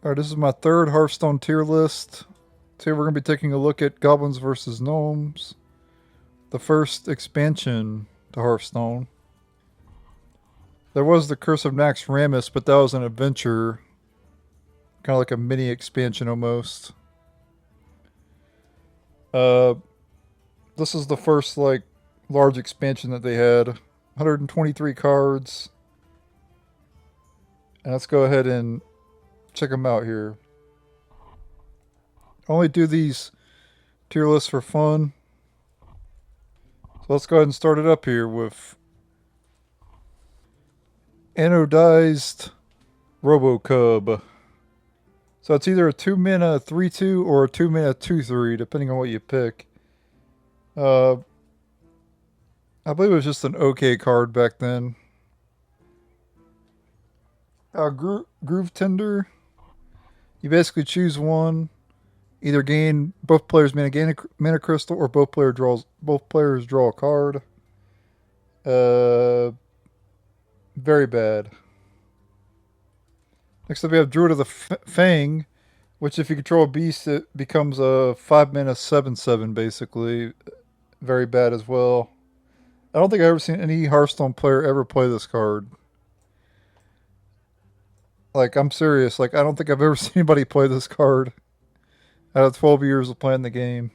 Alright, this is my third Hearthstone tier list. Today we're going to be taking a look at Goblins Vs Gnomes, the first expansion to Hearthstone. There was the Curse of Naxxramas, but that was an adventure, kind of like a mini expansion almost. Uh, this is the first large expansion that they had. 123 cards. And let's go ahead and check them out here. I only do these tier lists for fun. So let's go ahead and start it up here with Anodized Robocub. So it's either a 2 mana 3/2 or a 2 mana 2/3, depending on what you pick. I believe it was just an okay card back then. Groove Tender. You basically choose one. Either gain both players gain a mana crystal, or both players draw a card. Very bad. Next up, we have Druid of the Fang, which if you control a beast, it becomes a 5 mana 7/7 basically. Very bad as well. I don't think I've ever seen any Hearthstone player ever play this card. Like, I'm serious. Like, I don't think I've ever seen anybody play this card out of 12 years of playing the game.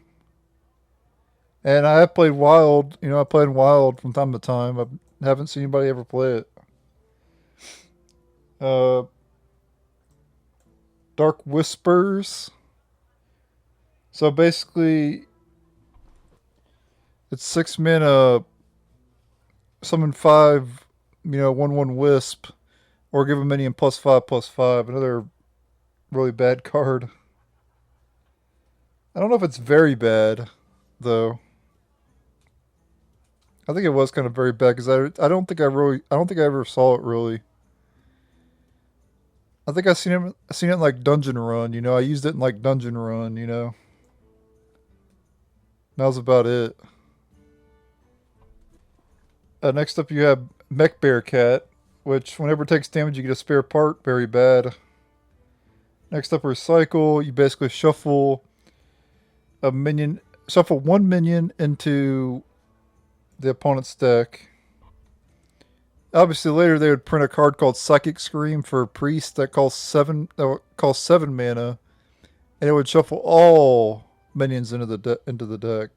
And I have played Wild. I played Wild from time to time. I haven't seen anybody ever play it. Dark Whispers. So basically, it's 6 mana, summon 5, 1/1 Wisp, or give a minion +5/+5. Another really bad card. I don't know if it's very bad, though. I think it was kind of very bad because I don't think I ever saw it really. I think I seen it in like Dungeon Run. I used it in like Dungeon Run. That was about it. Next up, you have Mech Bear Cat, which whenever it takes damage, you get a spare part. Very bad. Next up, Recycle. You basically shuffle one minion into the opponent's deck. Obviously, later they would print a card called Psychic Scream for a priest that costs 7 mana, and it would shuffle all minions into the deck.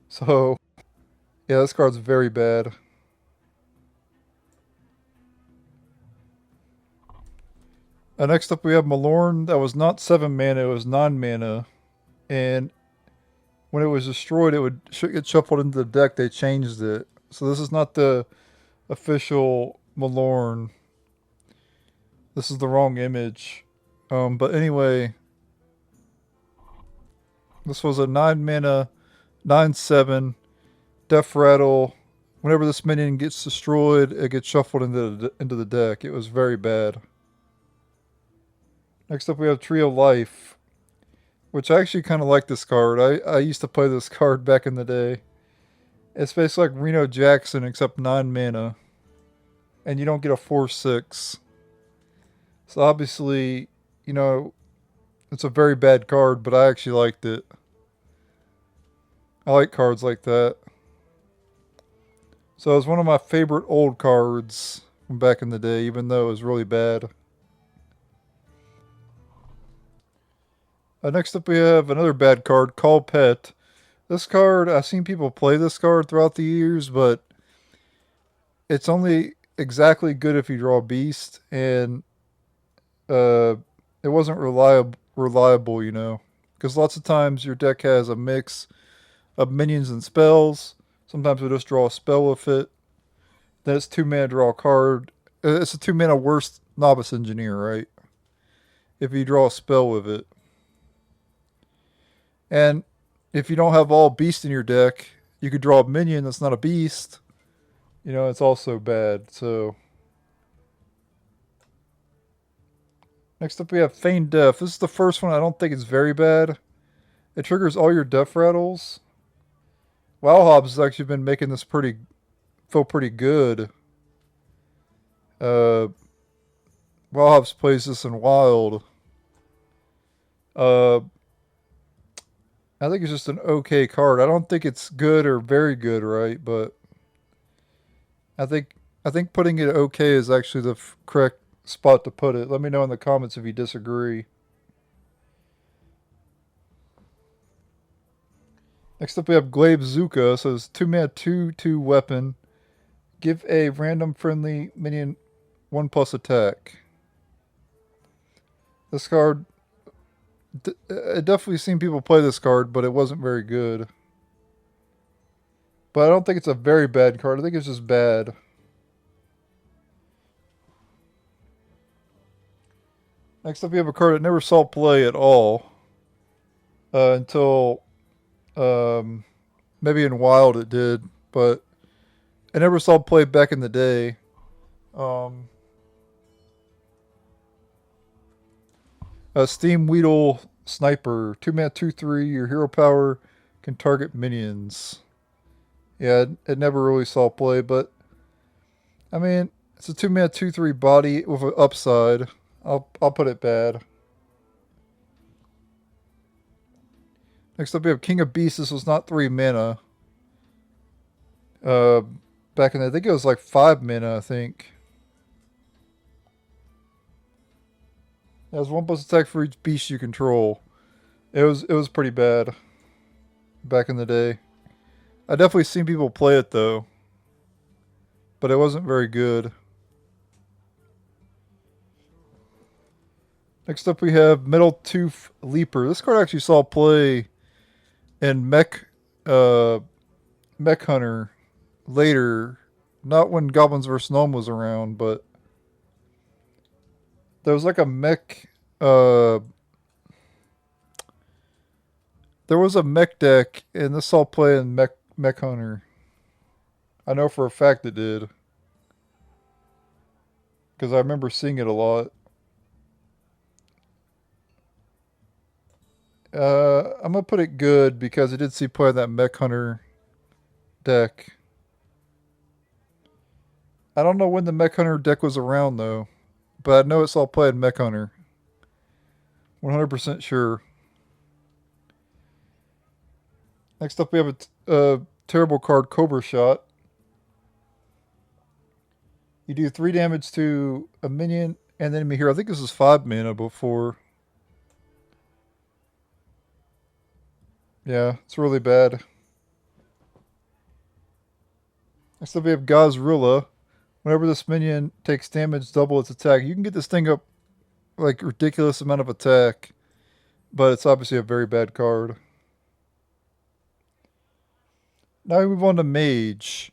So, yeah, this card's very bad. Next up, we have Malorn. That was not 7 mana; it was 9 mana, and when it was destroyed, it would get shuffled into the deck. They changed it, so this is not the official Malorn. This is the wrong image. But anyway, this was a 9 mana, 9/7, Death Rattle. Whenever this minion gets destroyed, it gets shuffled into the deck. It was very bad. Next up, we have Trio Life, which I actually kind of like this card. I used to play this card back in the day. It's basically like Reno Jackson, except 9 mana. And you don't get a 4/6. So obviously, it's a very bad card, but I actually liked it. I like cards like that. So it was one of my favorite old cards from back in the day, even though it was really bad. Next up, we have another bad card, Call Pet. This card, I've seen people play this card throughout the years, but it's only exactly good if you draw a beast, and it wasn't reliable, because lots of times your deck has a mix of minions and spells. Sometimes you'll just draw a spell with it. Then it's 2 mana draw a card. It's a 2 mana worst Novice Engineer, right? If you draw a spell with it. And if you don't have all beast in your deck, you could draw a minion that's not a beast. It's also bad. So next up, we have Feign Death. This is the first one. I don't think it's very bad. It triggers all your Death Rattles. WowHobs has actually been making this feel pretty good. Wildhops plays this in Wild. Uh, I think it's just an okay card. I don't think it's good or very good, right? But I think I think putting it okay is actually the correct spot to put it. Let me know in the comments if you disagree. Next up, we have Glaive Zuka. So it's 2-mana 2/2 weapon. Give a random friendly minion 1+ attack. This card, I definitely seen people play this card, but it wasn't very good. But I don't think it's a very bad card. I think it's just bad. Next up, we have a card that never saw play at all until maybe in Wild it did, but I never saw play back in the day. A Steam Weedle Sniper, 2-mana 2/3. Your hero power can target minions. Yeah, it never really saw play, but I mean, it's a 2-mana 2/3 body with an upside. I'll put it bad. Next up, we have King of Beasts. This was not 3 mana. Uh, Back in the, I think it was like 5 mana. I think it has 1+ attack for each beast you control. It was pretty bad back in the day. I definitely seen people play it though, but it wasn't very good. Next up, we have Metal Tooth Leaper. This card actually saw play in Mech Hunter later, not when Goblins vs Gnomes was around, but there was like a mech. There was a mech deck, and this saw play in Mech Hunter. I know for a fact it did, because I remember seeing it a lot. I'm gonna put it good because it did see play in that Mech Hunter deck. I don't know when the Mech Hunter deck was around though, but I know it saw play in Mech Hunter. 100% sure. Next up, we have a terrible card, Cobra Shot. You do 3 damage to a minion and enemy hero. I think this is 5 mana before. Yeah, it's really bad. Next up, we have Gazrilla. Whenever this minion takes damage, double its attack. You can get this thing up like ridiculous amount of attack, but it's obviously a very bad card. Now we move on to Mage.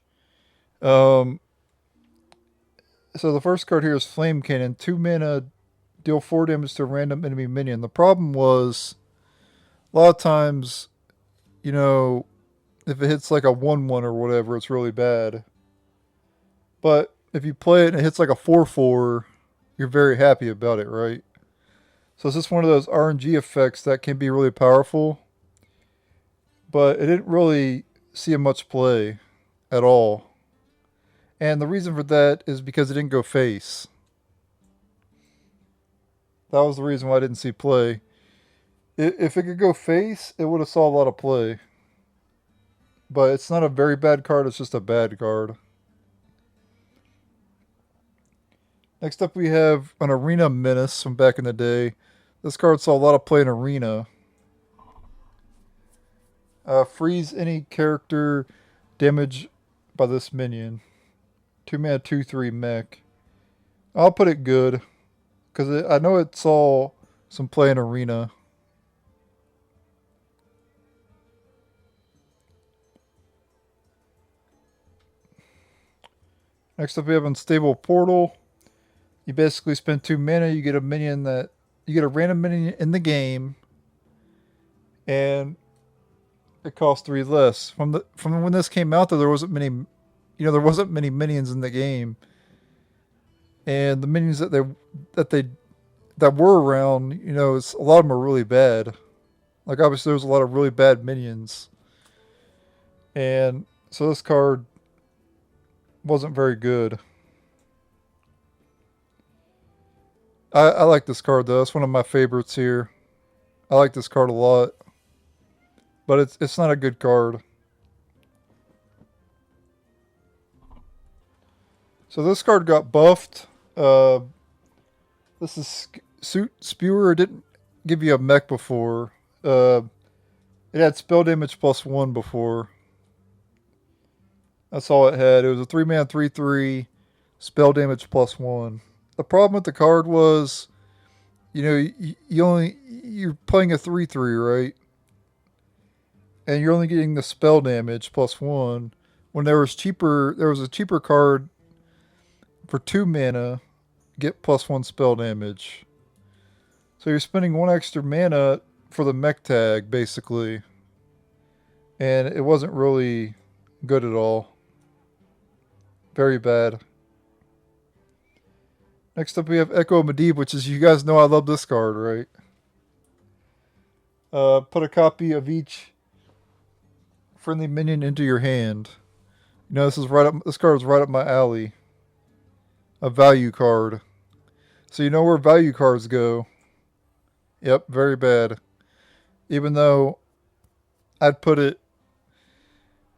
So the first card here is Flame Cannon. 2 mana, deal 4 damage to a random enemy minion. The problem was, a lot of times, you know, if it hits like a 1/1 or whatever, it's really bad. But if you play it and it hits like a 4/4, you're very happy about it, right? So it's just one of those RNG effects that can be really powerful. But it didn't really see much play at all. And the reason for that is because it didn't go face. That was the reason why I didn't see play. If it could go face, it would have saw a lot of play. But it's not a very bad card, it's just a bad card. Next up, we have an Arena Menace from back in the day. This card saw a lot of play in Arena. Freeze any character damage by this minion. 2 mana 2/3 mech. I'll put it good, because I know it saw some play in Arena. Next up, we have Unstable Portal. You basically spend 2 mana, you get a minion that you get a random minion in the game, and it costs 3 less. From when this came out, though, there wasn't many, there wasn't many minions in the game, and the minions that were around, a lot of them are really bad. Like obviously, there was a lot of really bad minions, and so this card wasn't very good. I like this card though. It's one of my favorites here. I like this card a lot. But it's not a good card. So this card got buffed. Uh, this is Suit Spewer. It didn't give you a mech before. It had spell damage +1 before. That's all it had. It was a 3-man 3/3, spell damage +1. The problem with the card was, you're playing a 3/3, right? And you're only getting the spell damage +1. When there was a cheaper card for 2 mana, get +1 spell damage. So you're spending 1 extra mana for the mech tag, basically. And it wasn't really good at all. Very bad. Next up we have Echo Medivh, which is, you guys know I love this card, right? Put a copy of each friendly minion into your hand. This card is right up my alley. A value card. So you know where value cards go. Yep, very bad. Even though I'd put it,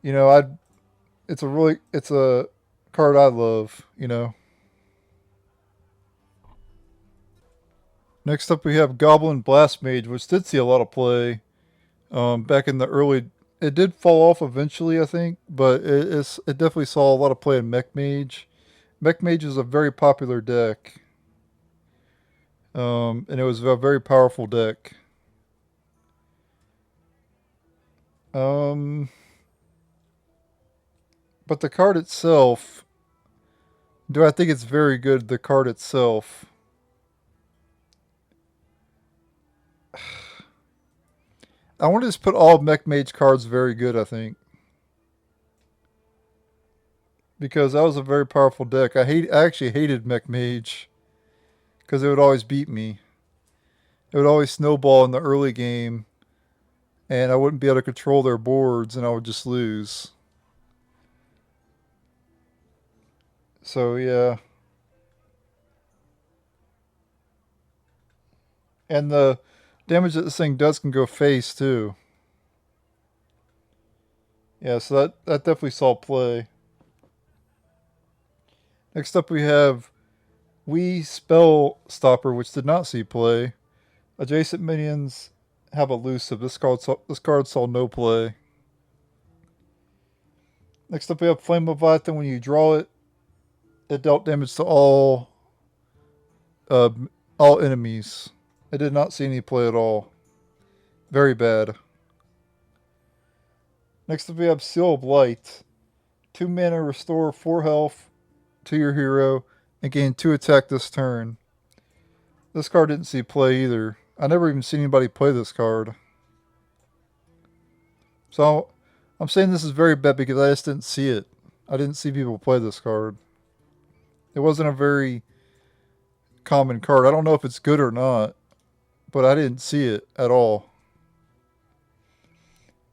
it's a card I love. Next up we have Goblin Blast Mage, which did see a lot of play back in the early. It did fall off eventually, I think, but it definitely saw a lot of play in Mech Mage. Mech Mage is a very popular deck, and it was a very powerful deck. But the card itself, do I think it's very good? The card itself. I want to just put all Mech Mage cards very good, I think. Because that was a very powerful deck. I actually hated Mech Mage. Because it would always beat me. It would always snowball in the early game. And I wouldn't be able to control their boards and I would just lose. So yeah. And the damage that this thing does can go face too. Yeah, so that definitely saw play. Next up we have Wii Spell Stopper, which did not see play. Adjacent minions have elusive. This card saw no play. Next up we have Flame Leviathan. When you draw it, it dealt damage to all enemies. It did not see any play at all. Very bad. Next up we have Seal of Light. 2 mana, restore 4 health to your hero, and gain 2 attack this turn. This card didn't see play either. I never even seen anybody play this card. So I'm saying this is very bad because I just didn't see it. I didn't see people play this card. It wasn't a very common card. I don't know if it's good or not, but I didn't see it at all.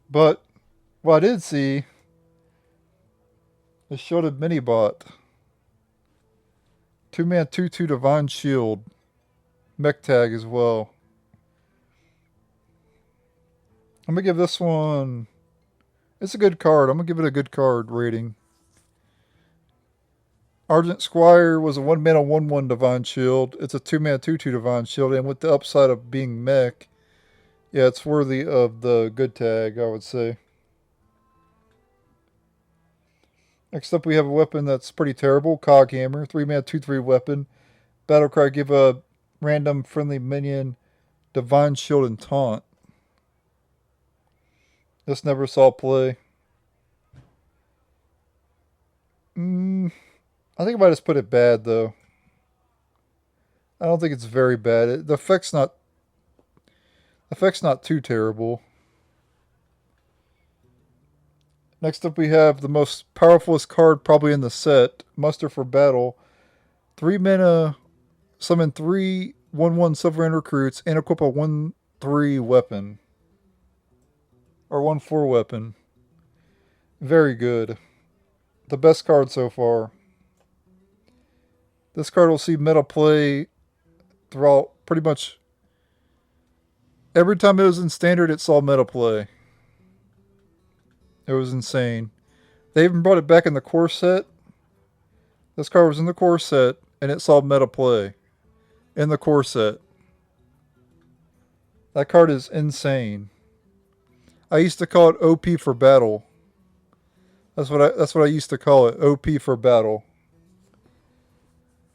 But what I did see is Shielded Minibot. 2-man 2/2 Divine Shield. Mech tag as well. I'm going to give this one... It's a good card. I'm going to give it a good card rating. Argent Squire was a 1-mana 1/1 Divine Shield. It's a 2-mana 2/2 Divine Shield. And with the upside of being mech, yeah, it's worthy of the good tag, I would say. Next up we have a weapon that's pretty terrible. Cog Hammer. 3-mana 2/3 weapon. Battlecry, give a random friendly minion Divine Shield and Taunt. This never saw play. I think I might just put it bad, though. I don't think it's very bad. The effect's not too terrible. Next up we have the most powerfulest card probably in the set. Muster for Battle. 3 mana, summon 3 1/1 Silverhand Recruits, and equip a 1/3 weapon. Or 1/4 weapon. Very good. The best card so far. This card will see meta play throughout pretty much every time it was in standard, it saw meta play. It was insane. They even brought it back in the core set. This card was in the core set, and it saw meta play in the core set. That card is insane. I used to call it OP for battle. That's what I used to call it, OP for battle.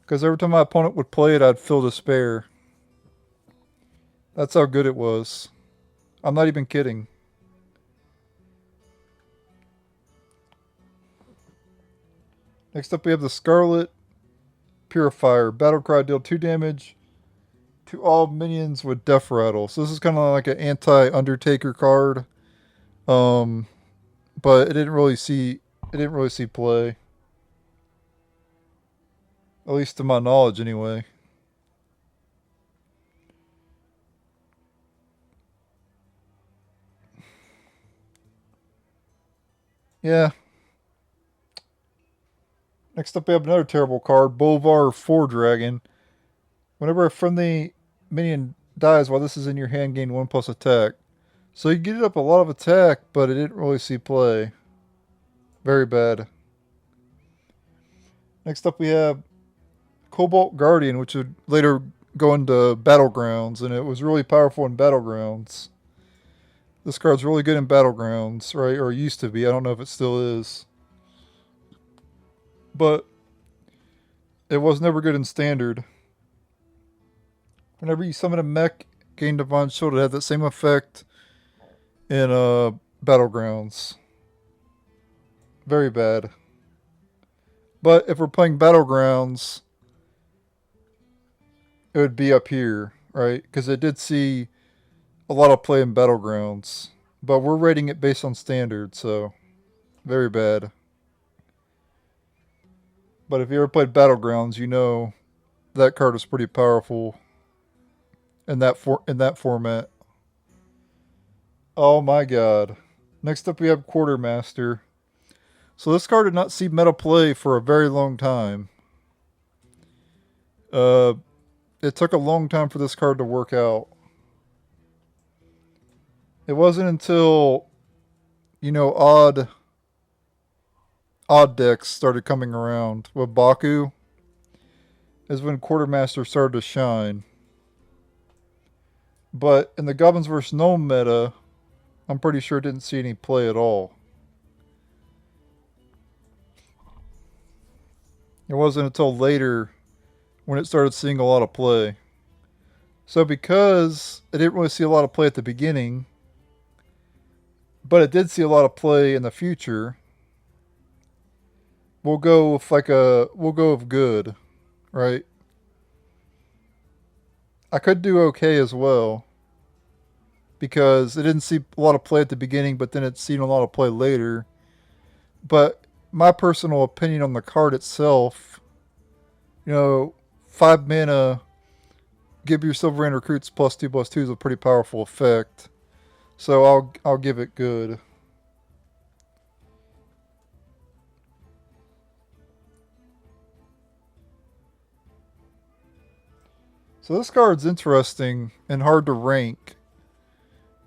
Because every time my opponent would play it, I'd feel despair. That's how good it was. I'm not even kidding. Next up we have the Scarlet Purifier. Battlecry, deal 2 damage to all minions with Death Rattle. So this is kind of like an anti-Undertaker card. But it didn't really see play. At least to my knowledge anyway. Yeah. Next up we have another terrible card, Bolvar 4 Dragon. Whenever a friendly minion dies while this is in your hand, gain 1+ attack. So you get it up a lot of attack, but it didn't really see play. Very bad. Next up we have Cobalt Guardian, which would later go into Battlegrounds, and it was really powerful in Battlegrounds. This card's really good in Battlegrounds, right? Or it used to be. I don't know if it still is. But it was never good in Standard. Whenever you summon a mech, gain Divine Shield, it had that same effect in Battlegrounds. Very bad. But if we're playing Battlegrounds, it would be up here, right? Because it did see a lot of play in Battlegrounds. But we're rating it based on Standard, so very bad. But if you ever played Battlegrounds, you know that card is pretty powerful in that format. Oh my god. Next up we have Quartermaster. So this card did not see meta play for a very long time. It took a long time for this card to work out. It wasn't until, odd decks started coming around with Baku is when Quartermaster started to shine. But in the Goblins vs Gnome meta, I'm pretty sure it didn't see any play at all. It wasn't until later when it started seeing a lot of play. So because it didn't really see a lot of play at the beginning, but it did see a lot of play in the future, we'll go with good, right? I could do okay as well, because it didn't see a lot of play at the beginning, but then it's seen a lot of play later. But my personal opinion on the card itself, 5 mana, give your Silverhand recruits +2/+2 is a pretty powerful effect. So I'll give it good. So this card's interesting and hard to rank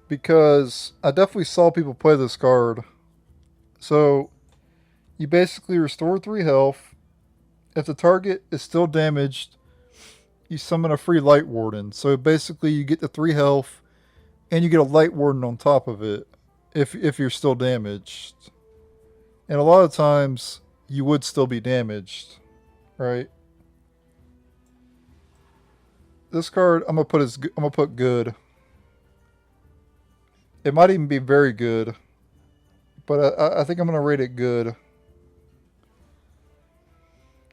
because I definitely saw people play this card. So you basically restore 3 health. If the target is still damaged, you summon a free Light Warden. So basically you get the 3 health and you get a Light Warden on top of it if you're still damaged. And a lot of times you would still be damaged, right? This card I'm gonna put good. It might even be very good, but I think I'm gonna rate it good.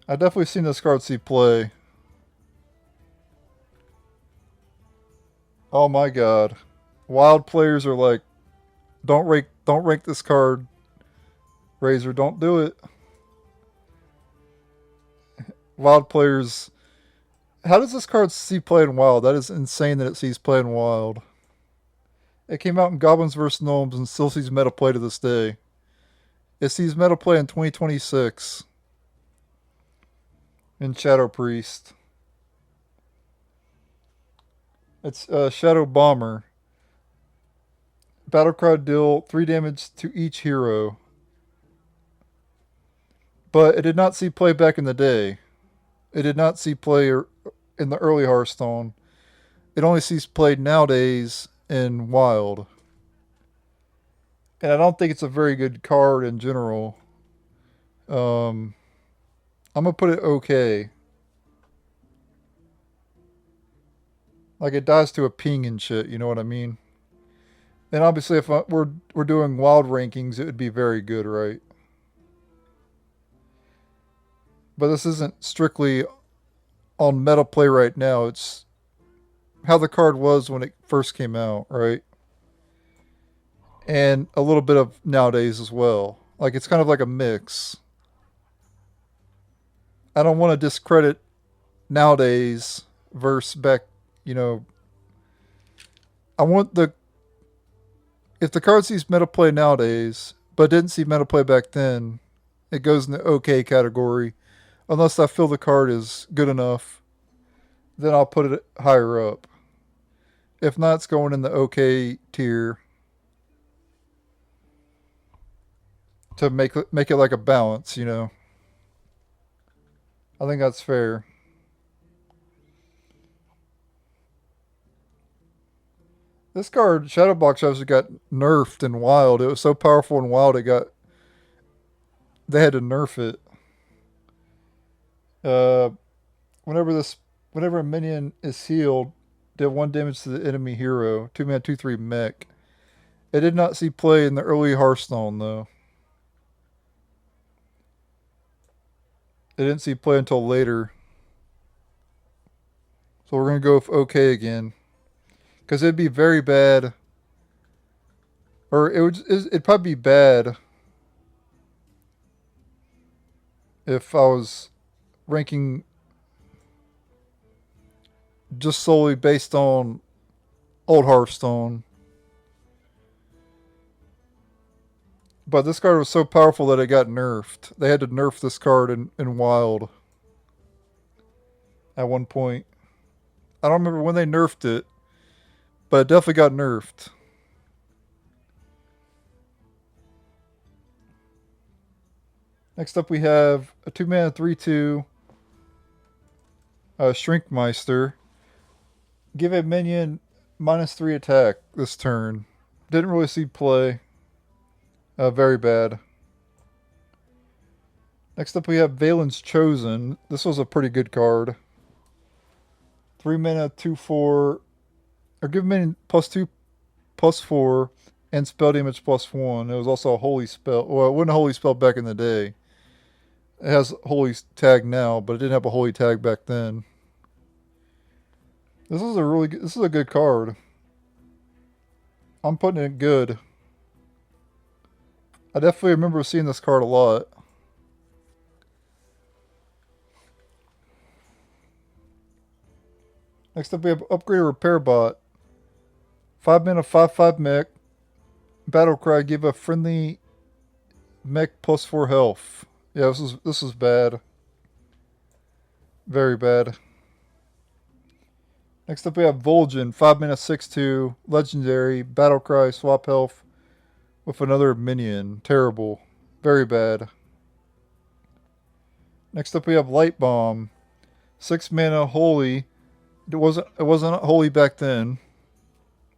I definitely seen this card see play. Oh my god. Wild players are like, don't rank this card. Razer, don't do it. Wild players. How does this card see play in Wild? That is insane that it sees play in Wild. It came out in Goblins vs Gnomes and still sees meta play to this day. It sees meta play in 2026 in Shadow Priest. It's Shadow Bomber. Battlecry deal 3 damage to each hero. But it did not see play back in the day. It did not see play in the early Hearthstone. It only sees played nowadays in Wild. And I don't think it's a very good card in general. Um, I'm gonna put it okay. Like it dies to a ping and shit. You know what I mean? And obviously, if we're doing Wild rankings, it would be very good, right? But this isn't strictly on meta play right now. It's how the card was when it first came out, right? And a little bit of nowadays as well. Like it's kind of like a mix. I don't want to discredit nowadays versus back, you know. I want the if the card sees meta play nowadays, but didn't see meta play back then, it goes in the okay category. Unless I feel the card is good enough, then I'll put it higher up. If not, it's going in the okay tier to make it like a balance, you know. I think that's fair. This card, Shadowbox, actually got nerfed in Wild. It was so powerful in Wild, they had to nerf it. Uh, whenever this, whenever a minion is healed, did 1 damage to the enemy hero. 2-mana, 2/3 mech. It did not see play in the early Hearthstone though. It didn't see play until later. So we're gonna go with okay again, because it'd be very bad, or it'd probably be bad if I was ranking just solely based on old Hearthstone. But this card was so powerful that it got nerfed. They had to nerf this card in Wild at one point. I don't remember when they nerfed it, but it definitely got nerfed. Next up, we have a 2-mana 3/2 Shrinkmeister. Give a minion -3 attack this turn. Didn't really see play. Very bad. Next up, we have Valen's Chosen. This was a pretty good card. 3-mana 2/4, or give minion +2, +4, and spell damage +1. It was also a holy spell. Well, it wasn't a holy spell back in the day. It has holy tag now, but it didn't have a holy tag back then. This is a good card. I'm putting it good. I definitely remember seeing this card a lot. Next up, we have Upgrade Repair Bot. 5-mana 5/5 mech. Battlecry, give a friendly mech +4 health. Yeah, this is bad. Very bad. Next up, we have Vol'jin. 5-mana 6/2 legendary. Battlecry, swap health with another minion. Terrible. Very bad. Next up, we have Light Bomb. 6-mana holy. It wasn't holy back then.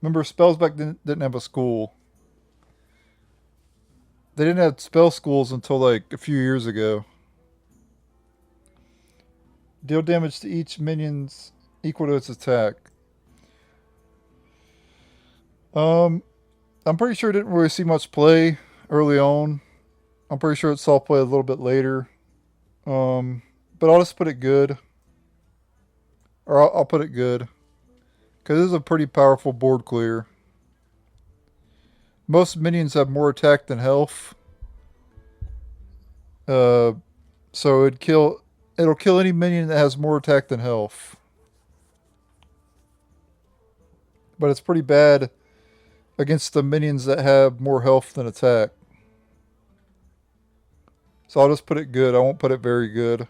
Remember, spells back then didn't have a school. They didn't have spell schools until like a few years ago. Deal damage to each minion's equal to its attack. I'm pretty sure it didn't really see much play early on. I'm pretty sure it saw play a little bit later. But I'll just put it good. Or I'll put it good. Because this is a pretty powerful board clear. Most minions have more attack than health. So it'll kill any minion that has more attack than health. But it's pretty bad against the minions that have more health than attack. So I'll just put it good. I won't put it very good.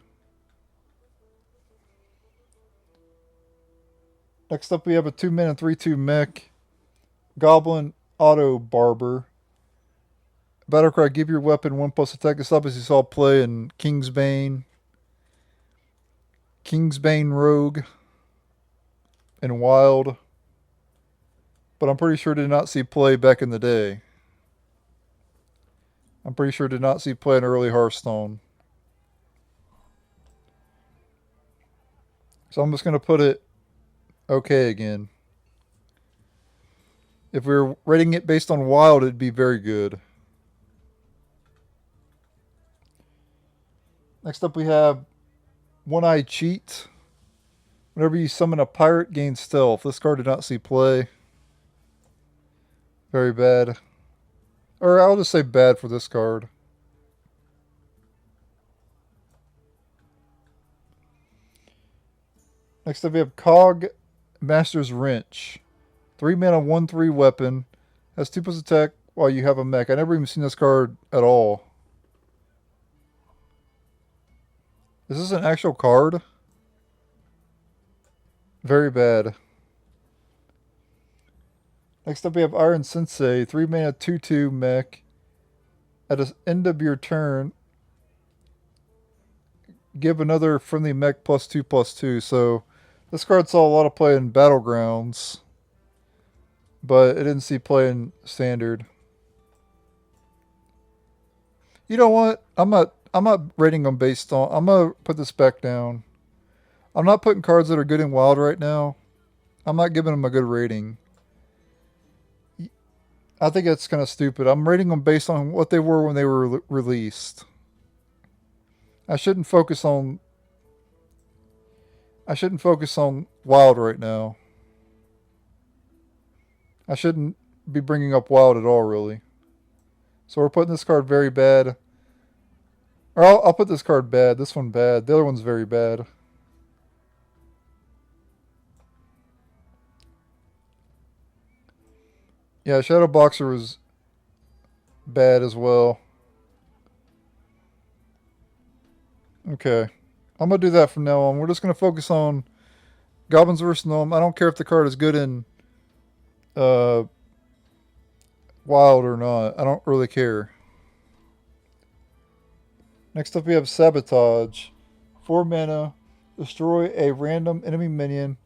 Next up, we have a 2-mana 3/2 mech. Goblin Auto Barber. Battlecry, give your weapon 1+ attack. This obviously saw play in Kingsbane. Kingsbane Rogue. And Wild. But I'm pretty sure did not see play back in the day. I'm pretty sure did not see play in early Hearthstone. So I'm just going to put it okay again. If we were rating it based on Wild, it'd be very good. Next up we have One-Eye Cheat. Whenever you summon a pirate, gain stealth. This card did not see play. Very bad. Or I'll just say bad for this card. Next up we have Cog Master's Wrench. 3-mana 1/3 weapon. Has 2+ attack while you have a mech. I never even seen this card at all. Is this an actual card? Very bad. Next up we have Iron Sensei. 3-mana 2/2 mech. At the end of your turn, give another friendly mech +2/+2. So this card saw a lot of play in Battlegrounds, but it didn't see play in Standard. You know what? I'm not rating them based on... I'm going to put this back down. I'm not putting cards that are good in Wild right now. I'm not giving them a good rating. I think that's kind of stupid. I'm rating them based on what they were when they were released. I shouldn't focus on Wild right now. I shouldn't be bringing up Wild at all, really. So we're putting this card very bad. Or I'll put this card bad. This one bad. The other one's very bad. Yeah, Shadow Boxer was bad as well. Okay. I'm going to do that from now on. We're just going to focus on Goblins vs Gnomes. I don't care if the card is good in Wild or not. I don't really care. Next up we have Sabotage. 4 mana. Destroy a random enemy minion.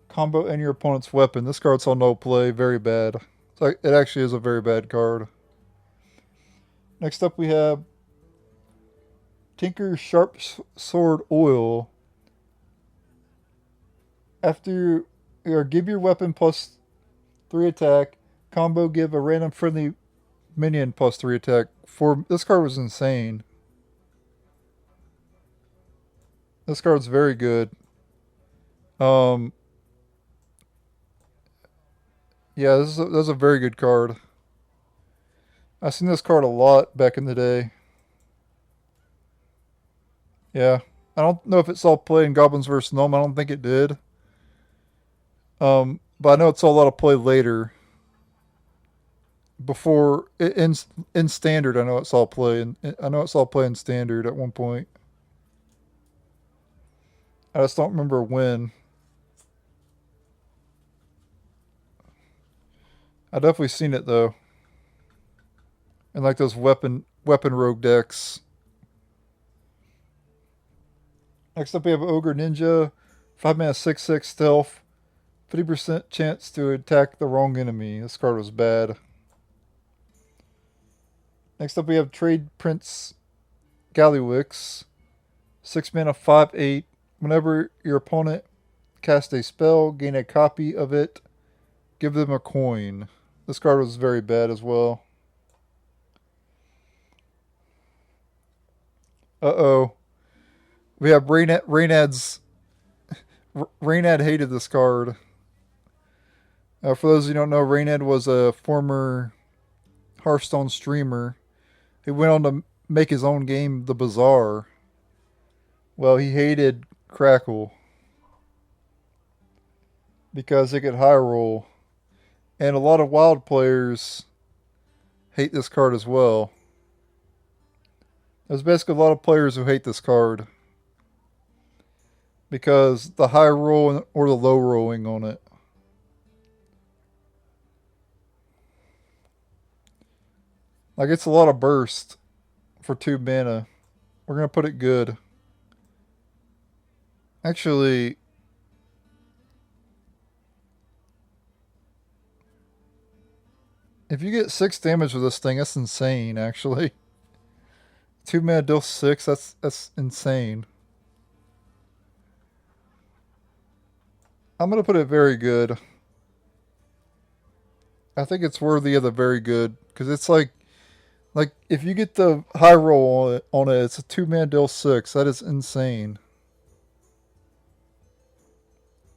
Combo any your opponent's weapon. This card saw no play. Very bad. It actually is a very bad card. Next up we have Tinker's Sharp Sword Oil. After or give your weapon +3 attack. Combo give a random friendly minion +3 attack. This card was insane. This card's very good. Yeah, this is a very good card. I've seen this card a lot back in the day. Yeah. I don't know if it saw play in Goblins vs. Gnomes. I don't think it did. But I know it saw a lot of play later. Before in Standard, I know it saw play. And I know it saw play in Standard at one point. I just don't remember when. I definitely seen it though. And like those weapon rogue decks. Next up we have Ogre Ninja. 5-mana 6/6 stealth. 50% chance to attack the wrong enemy. This card was bad. Next up we have Trade Prince Gallywix. 6-mana 5/8. Whenever your opponent casts a spell, gain a copy of it. Give them a coin. This card was very bad as well. Uh-oh. We have Raynad hated this card. For those who don't know, Raynad was a former Hearthstone streamer. He went on to make his own game, The Bazaar. Well, he hated Crackle because it could high roll. And a lot of Wild players hate this card as well. There's basically a lot of players who hate this card because the high roll or the low rolling on it. Like, it's a lot of burst for 2 mana. We're going to put it good. Actually, if you get 6 damage with this thing, that's insane, actually. 2 mana deal 6, that's insane. I'm going to put it very good. I think it's worthy of the very good, because it's like if you get the high roll on it, it's a 2 mana deal 6. That is insane.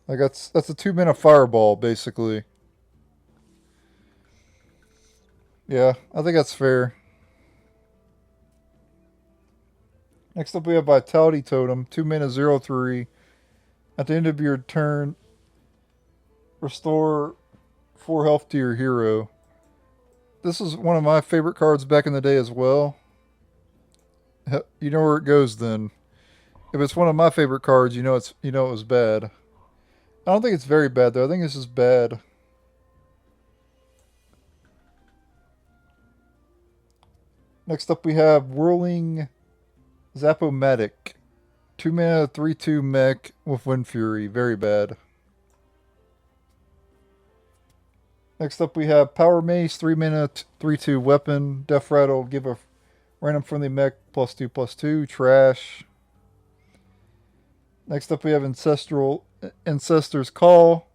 Like, that's a 2 mana fireball, basically. Yeah, I think that's fair. Next up we have Vitality Totem, 2 mana 0/3. At the end of your turn, restore 4 health to your hero. This is one of my favorite cards back in the day as well. You know where it goes then. If it's one of my favorite cards, you know it was bad. I don't think it's very bad though. I think this is bad. Next up we have Whirling Zapomatic. 2 mana 3/2 mech with Wind Fury. Very bad. Next up we have Power Mace. 3 mana 3/2 weapon. Death Rattle. Give a random friendly mech +2/+2. Trash. Next up we have Ancestor's Call.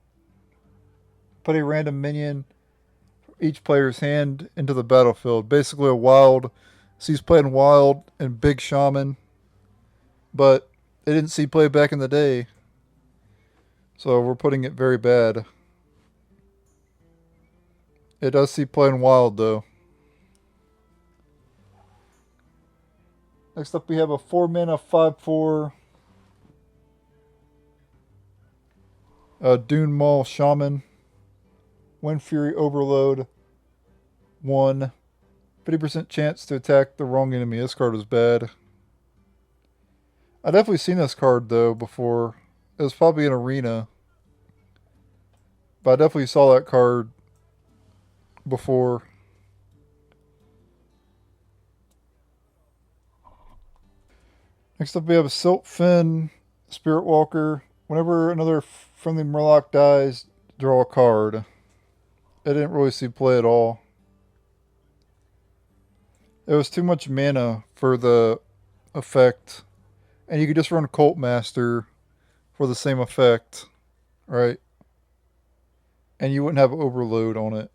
Put a random minion from each player's hand into the battlefield. Basically a wild. So he's playing wild and big shaman. But they didn't see play back in the day. So we're putting it very bad. It does see play in wild though. Next up we have a 4 mana 5/4 Dune Maul Shaman. Wind Fury Overload. 1. 50% chance to attack the wrong enemy. This card was bad. I definitely seen this card though before. It was probably in Arena. But I definitely saw that card before. Next up we have a Silt Fin Spirit Walker. Whenever another friendly Murloc dies, draw a card. It didn't really see play at all. It was too much mana for the effect. And you could just run Cult Master for the same effect. Right? And you wouldn't have Overload on it.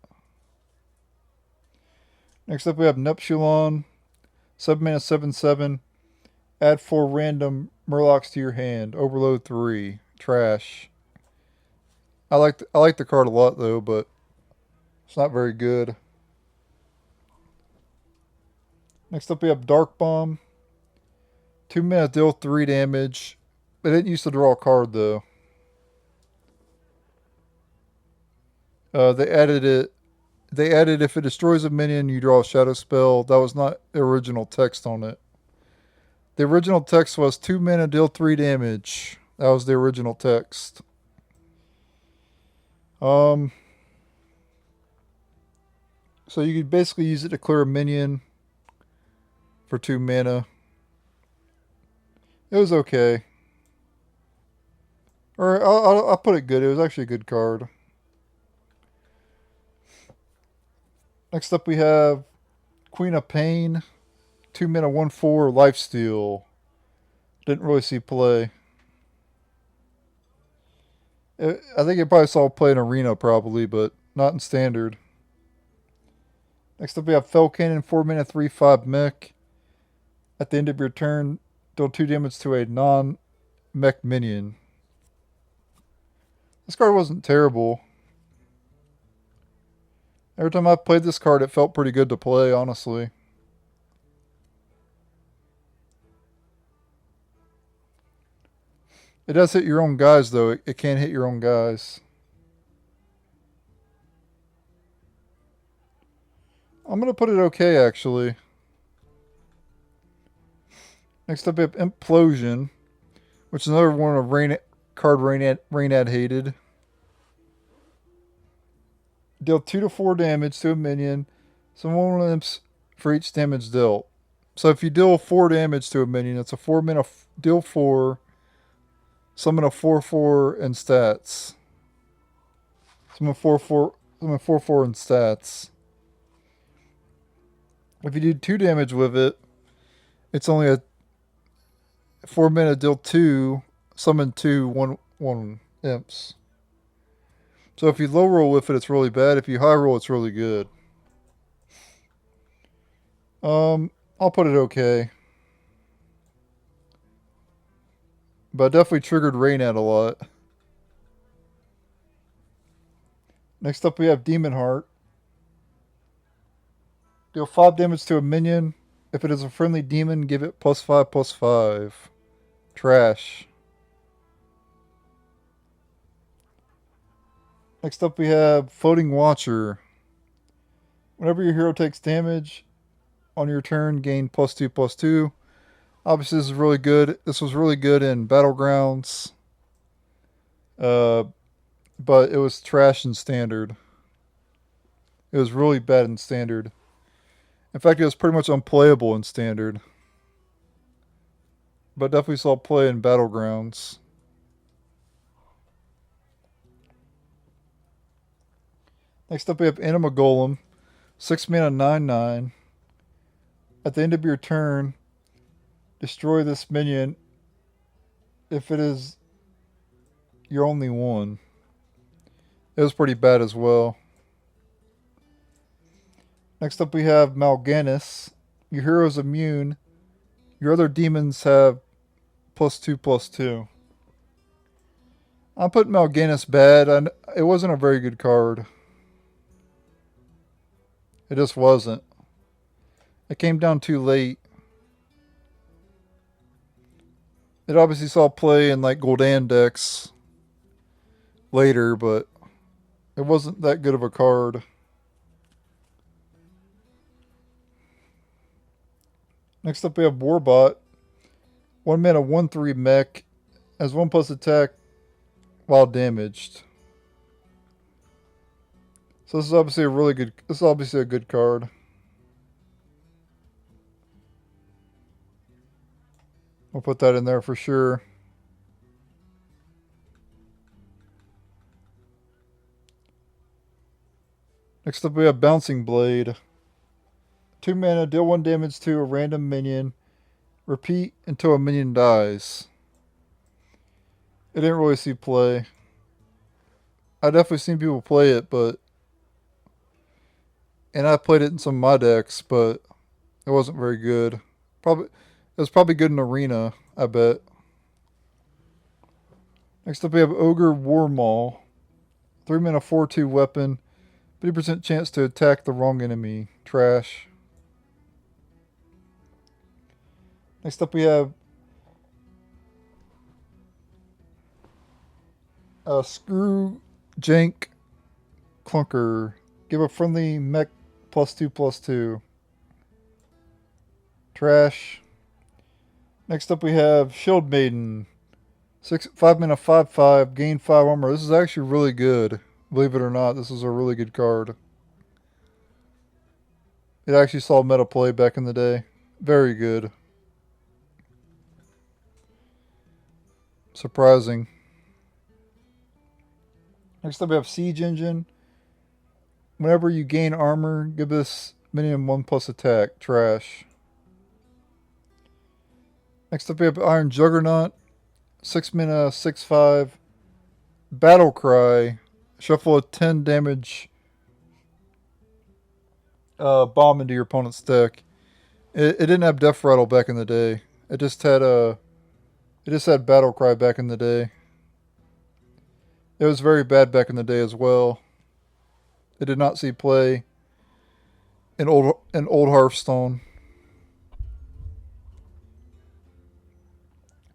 Next up we have Neptulon. 7 mana 7/7. Add 4 random Murlocs to your hand. Overload 3. Trash. I like the card a lot though, but it's not very good. Next up we have Dark Bomb. 2 mana deal 3 damage. They didn't used to draw a card though. They added it. They added if it destroys a minion, you draw a shadow spell. That was not the original text on it. The original text was 2 mana deal 3 damage. That was the original text. So you could basically use it to clear a minion for 2 mana. It was okay. Or I'll put it good. It was actually a good card. Next up we have Queen of Pain. 2 mana 1/4 Lifesteal. Didn't really see play. I think it probably saw play in Arena probably, but not in Standard. Next up we have Fell Cannon. 4 mana 3/5 mech. At the end of your turn, deal 2 damage to a non-mech minion. This card wasn't terrible. Every time I played this card, it felt pretty good to play, honestly. It does hit your own guys, though. It can't hit your own guys. I'm going to put it okay, actually. Next up, we have Implosion. which is another one of Rainad hated. Deal 2 to 4 damage to a minion. Someone limps for each damage dealt. So if you deal 4 damage to a minion, it's a 4 mana deal 4. Summon a 4/4 in stats. Summon 4/4. Summon 4/4 in stats. If you do 2 damage with it, it's only a 4 mana deal 2. Summon 2 1/1 imps. So if you low roll with it, it's really bad. If you high roll, it's really good. I'll put it okay. But definitely triggered Rainad a lot. Next up we have Demon Heart. Deal 5 damage to a minion. If it is a friendly demon, give it +5/+5. Trash. Next up we have Floating Watcher. Whenever your hero takes damage on your turn, gain +2/+2. Obviously, this is really good. This was really good in Battlegrounds. But it was trash in Standard. It was really bad in Standard. In fact, it was pretty much unplayable in Standard. But definitely saw play in Battlegrounds. Next up, we have Anima Golem. 6 mana 9/9. At the end of your turn, destroy this minion if it is your only one. It was pretty bad as well. Next up we have Mal'Ganis. Your hero is immune. Your other demons have +2/+2. I'm putting Mal'Ganis bad. It wasn't a very good card. It just wasn't. It came down too late. It obviously saw play in like Gul'dan decks later, but it wasn't that good of a card. Next up we have Warbot. 1 mana 1/3 mech. Has 1+ attack while damaged. So this is obviously a good card. I'll put that in there for sure. Next up we have Bouncing Blade. 2 mana, deal 1 damage to a random minion. Repeat until a minion dies. It didn't really see play. I definitely seen people play it, and I played it in some of my decks, but it wasn't very good. It was probably good in Arena, I bet. Next up we have Ogre Warmaul. 3 mana 4/2 weapon. 50% chance to attack the wrong enemy. Trash. Next up we have Screw Jank Clunker. Give a friendly mech +2/+2. Trash. Next up we have Shield Maiden. 5 mana 5/5. Gain 5 armor. This is actually really good. Believe it or not, this is a really good card. It actually saw meta play back in the day. Very good. Surprising. Next up we have Siege Engine. Whenever you gain armor, give this minion 1+ attack. Trash. Next up we have Iron Juggernaut. 6 mana 6/5. Battle Cry. Shuffle a 10 damage bomb into your opponent's deck. It didn't have Death Rattle back in the day. It just had Battle Cry back in the day. It was very bad back in the day as well. It did not see play in old Hearthstone.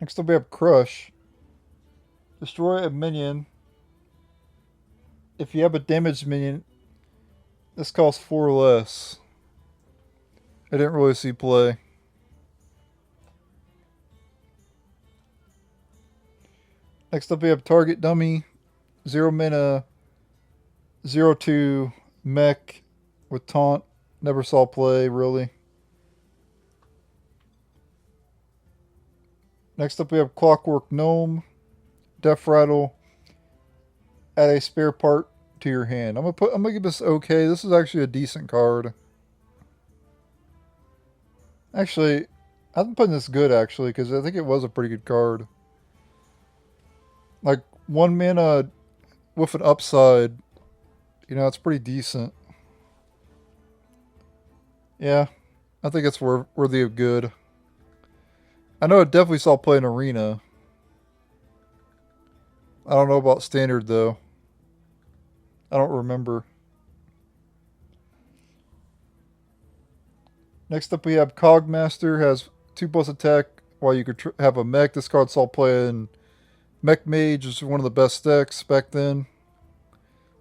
Next up we have Crush. Destroy a minion. If you have a damaged minion, this costs 4 less. I didn't really see play. Next up we have Target Dummy, 0 mana, 0/2 mech with taunt. Never saw play, really. Next up we have Clockwork Gnome, Death Rattle, add a spare part to your hand. I'm gonna give this okay. This is actually a decent card. Actually, I'm putting this good actually because I think it was a pretty good card. Like 1 mana with an upside, you know, it's pretty decent. Yeah, I think it's worthy of good. I know it definitely saw play in Arena. I don't know about Standard though. I don't remember. Next up we have Cogmaster, has 2+ attack while you could have a mech. This card saw play in Mech Mage, is one of the best decks back then.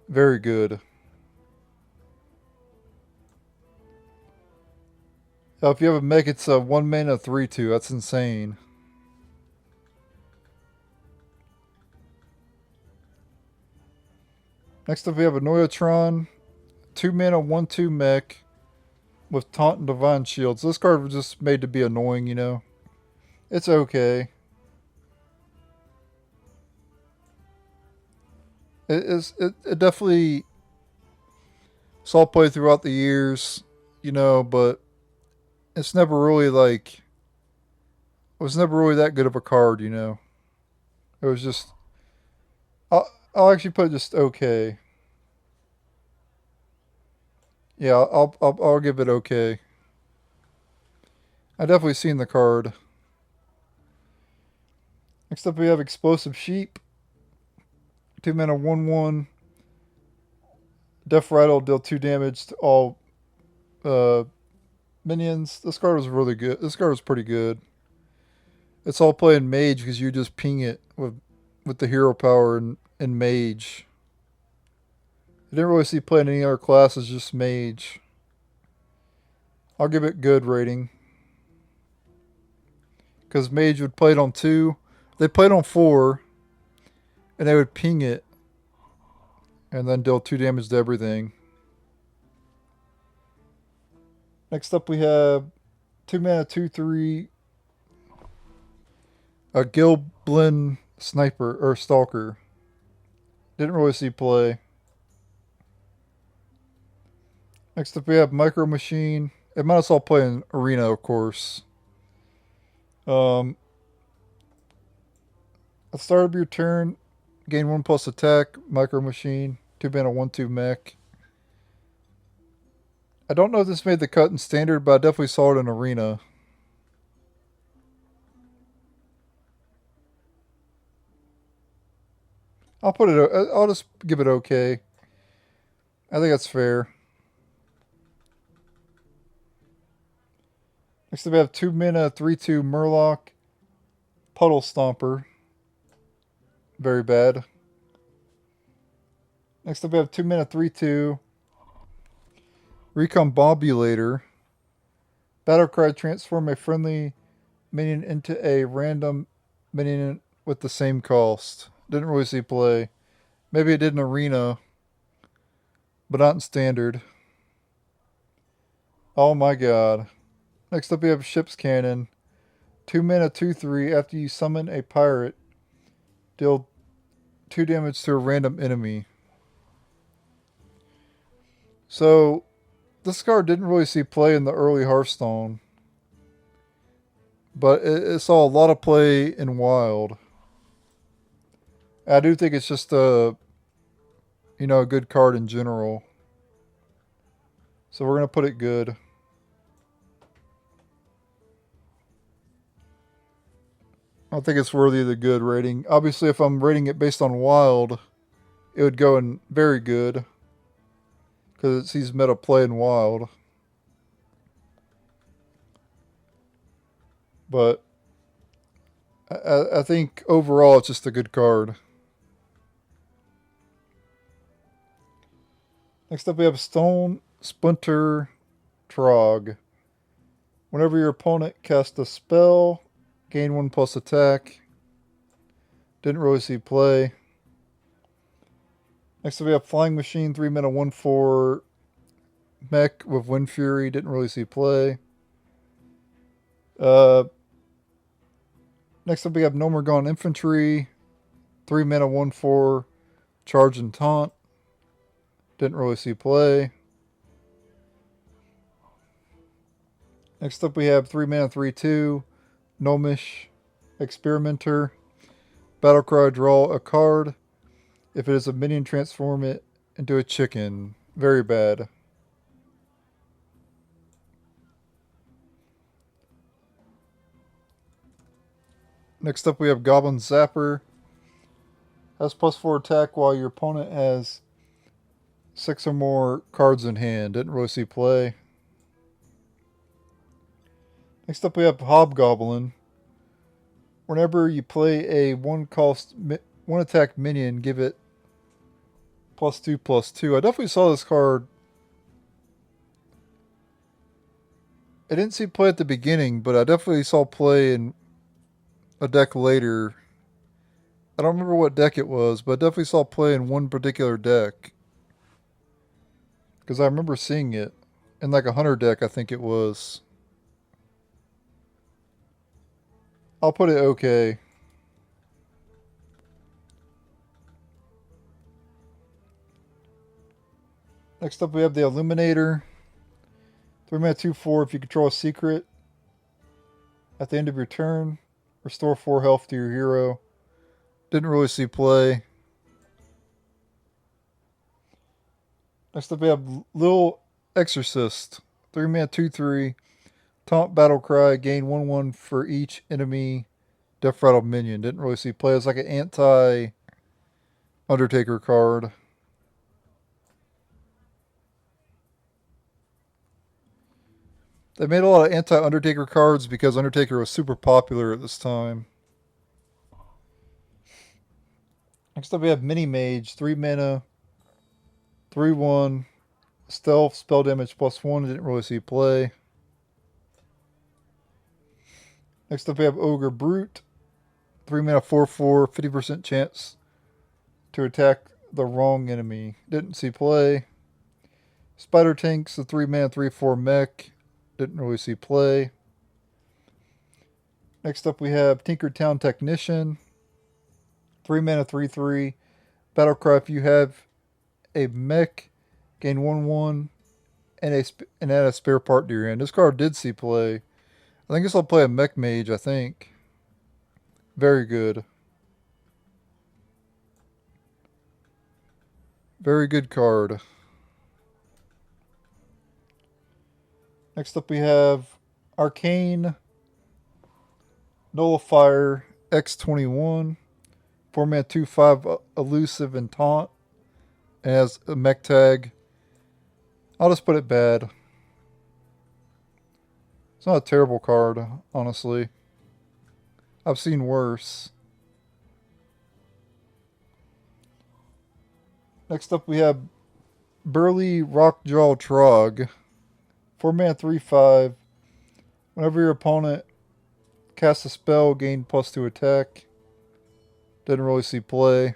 Very good. If you have a mech, it's a 1 mana 3/2. That's insane. Next up we have a Noyotron, 2 mana 1/2 mech with Taunt and Divine Shields. This card was just made to be annoying, you know. It's okay. It definitely saw play throughout the years, you know, but it's never really like it was never really that good of a card, you know. It was just I'll actually put it just okay. Yeah, I'll give it okay. I definitely seen the card. Next up we have Explosive Sheep. 2 mana 1/1. Death Rattle, deal 2 damage to all minions. This card was really good. This card was pretty good. It's all playing Mage because you just ping it with the hero power and Mage. I didn't really see play in any other classes, just Mage. I'll give it good rating. Because Mage would play it on 2. They played on 4. And they would ping it. And then deal 2 damage to everything. Next up we have 2 mana 2/3. A Goblin Sniper or Stalker. Didn't really see play. Next up we have Micro Machine. It might as well play in Arena, of course. At the start of your turn, gain 1+ attack, Micro Machine, 2 mana 1/2 mech. I don't know if this made the cut in Standard, but I definitely saw it in Arena. I'll just give it okay. I think that's fair. Next up we have 2 mana 3/2 Murloc, Puddle Stomper. Very bad. Next up we have 2 mana 3/2 Recombobulator. Battlecry, transform a friendly minion into a random minion with the same cost. Didn't really see play. Maybe it did in Arena, but not in Standard. Oh my god. Next up we have Ship's Cannon. 2 mana 2/3. After you summon a pirate, deal 2 damage to a random enemy. So, this card didn't really see play in the early Hearthstone. But it saw a lot of play in Wild. I do think it's just a good card in general. So we're going to put it good. I don't think it's worthy of the good rating. Obviously, if I'm rating it based on Wild, it would go in very good. Because it sees meta play in Wild. But I think overall it's just a good card. Next up we have Stone Splinter Trog. Whenever your opponent casts a spell, gain 1+ attack. Didn't really see play. Next up we have Flying Machine, 3 mana, 1/4 mech with Wind Fury. Didn't really see play. Next up we have Nomergon Infantry, 3 mana, 1/4 charge and taunt. Didn't really see play. Next up we have 3 mana, 3/2 Gnomish Experimenter. Battlecry, draw a card. If it is a minion, transform it into a chicken. Very bad. Next up we have Goblin Zapper. Has +4 attack while your opponent has 6 or more cards in hand. Didn't really see play. Next up we have Hobgoblin. Whenever you play a 1 attack minion, give it +2/+2. I definitely saw this card. I didn't see play at the beginning, but I definitely saw play in a deck later. I don't remember what deck it was, but I definitely saw play in one particular deck. Because I remember seeing it in like a hunter deck, I think it was. I'll put it okay. Next up we have the Illuminator. 3 mana, 2/4. If you control a secret at the end of your turn, restore 4 health to your hero. Didn't really see play. Next up we have Lil Exorcist. 3 mana, 2/3. Taunt Battlecry. Gain 1/1 for each enemy Death Rattle minion. Didn't really see play. It's like an anti-Undertaker card. They made a lot of anti-Undertaker cards because Undertaker was super popular at this time. Next up we have Mini Mage, 3 mana, 3/1, stealth, spell damage +1. Didn't really see play. Next up we have Ogre Brute, 3 mana, 4/4, 50% chance to attack the wrong enemy. Didn't see play. Spider Tank's a 3 mana, 3/4 mech. Didn't really see play. Next up we have Tinkertown Technician. 3 mana, 3/3. Battlecry, if you have a mech, gain 1/1 and add a spare part to your hand. This card did see play. I think this will play a mech mage, I think. Very good. Very good card. Next up we have Arcane Nullifier X21. 4 mana, 2/5 elusive and taunt. It has a mech tag. I'll just put it bad. It's not a terrible card, honestly. I've seen worse. Next up we have Burly Rockjaw Trog. 4 mana, 3/5. Whenever your opponent casts a spell, gain +2 attack. Didn't really see play.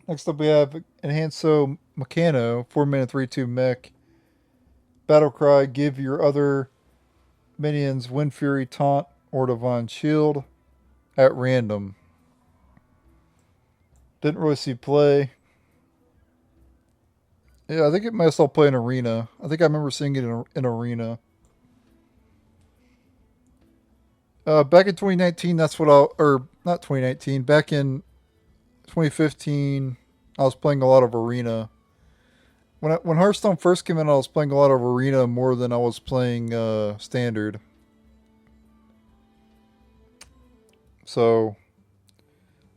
Next up we have Enhanso Meccano, 4 mana, 3/2 mech. Battlecry, give your other minions Wind Fury, Taunt, or Divine Shield at random. Didn't really see play. Yeah, I think it might still play in Arena. I think I remember seeing it in Arena. Back in 2019, that's what or not 2019, back in 2015, I was playing a lot of Arena. When Hearthstone first came in, I was playing a lot of Arena more than I was playing Standard. So,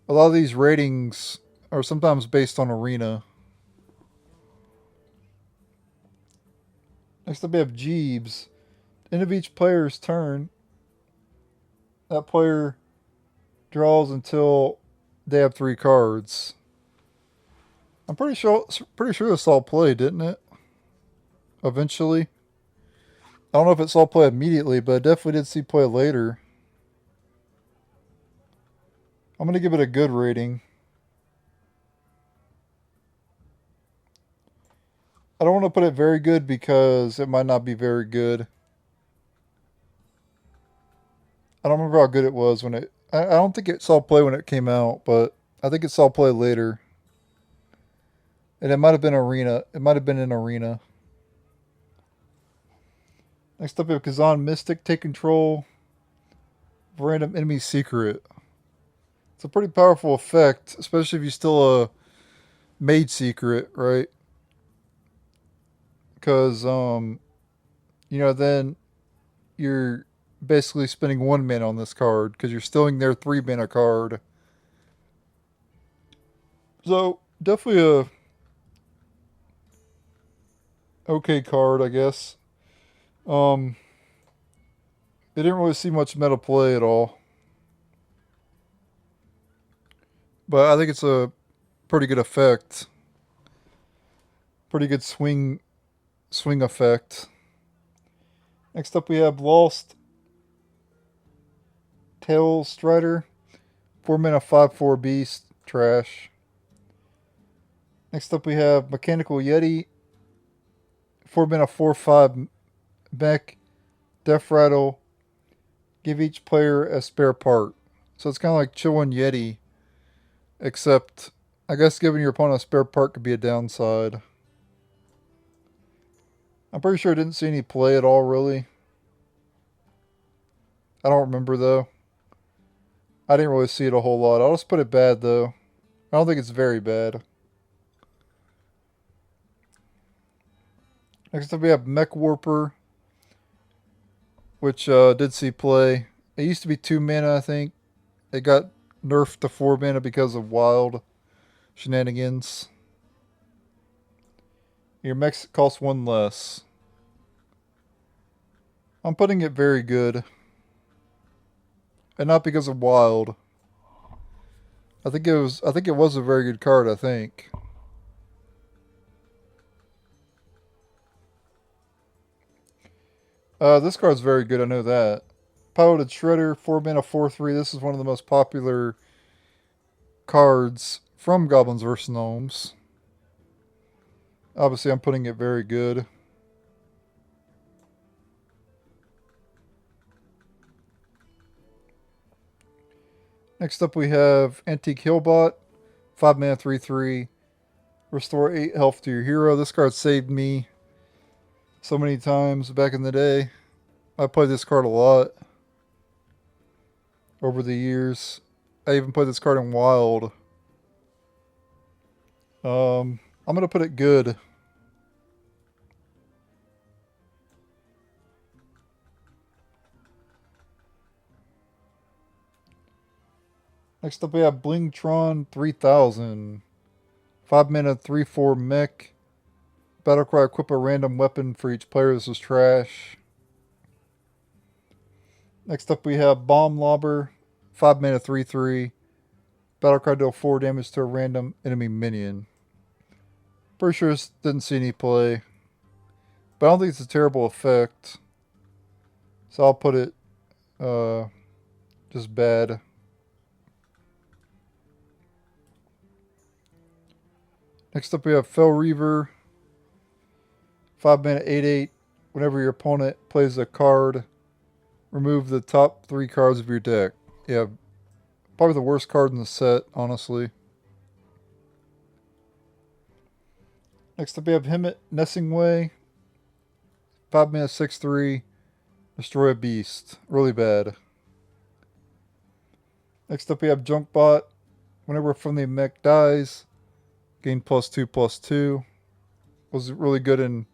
a lot of these ratings are sometimes based on Arena. Next up we have Jeeves. End of each player's turn, that player draws until they have 3 cards. I'm pretty sure this all played, didn't it? Eventually. I don't know if it saw play immediately, but I definitely did see play later. I'm going to give it a good rating. I don't want to put it very good because it might not be very good. I don't remember how good it was when it... I don't think it saw play when it came out, but I think it saw play later. And it might have been Arena. It might have been in Arena. Next up we have Kazan Mystic. Take control of random enemy secret. It's a pretty powerful effect, especially if you still a mage secret, right? Because, then you're basically spending 1 mana on this card because you're stealing their 3 mana card. So, definitely a okay card, I guess. They didn't really see much meta play at all. But I think it's a pretty good effect. Pretty good swing effect. Next up we have Lost Tail Strider. 4 mana 5/4 beast. Trash. Next up we have Mechanical Yeti. 4 mana 4/5 mech. Death Rattle. Give each player a spare part. So it's kind of like Chillin' Yeti. Except, I guess giving your opponent a spare part could be a downside. I'm pretty sure I didn't see any play at all, really. I don't remember, though. I didn't really see it a whole lot. I'll just put it bad, though. I don't think it's very bad. Next up we have Mech Warper, which did see play. It used to be 2 mana, I think. It got nerfed to 4 mana because of wild shenanigans. Your mechs cost 1 less. I'm putting it very good. And not because of wild. I think it was a very good card, I think. This card's very good, I know that. Piloted Shredder, 4 mana 4/3. This is one of the most popular cards from Goblins Vs Gnomes. Obviously, I'm putting it very good. Next up we have Antique Hillbot, 5 mana 3/3. Restore 8 health to your hero. This card saved me so many times back in the day. I played this card a lot over the years. I even played this card in Wild. I'm going to put it good. Next up we have Blingtron 3000. 5 mana 3/4 mech. Battlecry, equip a random weapon for each player. This is trash. Next up we have Bomb Lobber. 5 mana 3/3. Battlecry, deal 4 damage to a random enemy minion. Pretty sure this didn't see any play. But I don't think it's a terrible effect. So I'll put it just bad. Next up we have Fell Reaver. 5 mana 8/8. Whenever your opponent plays a card, remove the top 3 cards of your deck. Yeah, probably the worst card in the set, honestly. Next up we have Hemet Nessingway. 5 mana 6/3. Destroy a beast. Really bad. Next up we have Junkbot. Whenever a friendly mech dies, gain +2/+2. Was really good in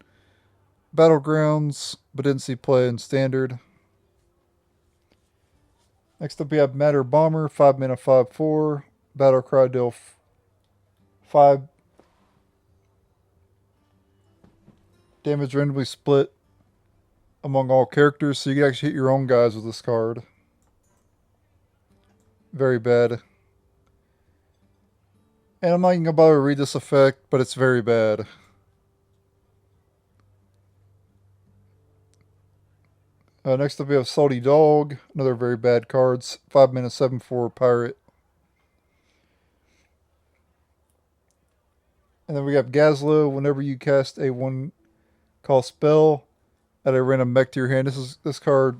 Battlegrounds, but didn't see play in Standard. Next up we have Matter Bomber, 5 mana 5/4. Battlecry, deal 5 damage randomly split among all characters, so you can actually hit your own guys with this card. Very bad. And I'm not even going to bother to read this effect, but it's very bad. Next up we have Salty Dog. Another very bad cards. 5 mana 7/4 pirate. And then we have Gazlo. Whenever you cast a one-cost spell, add a random mech to your hand. This card.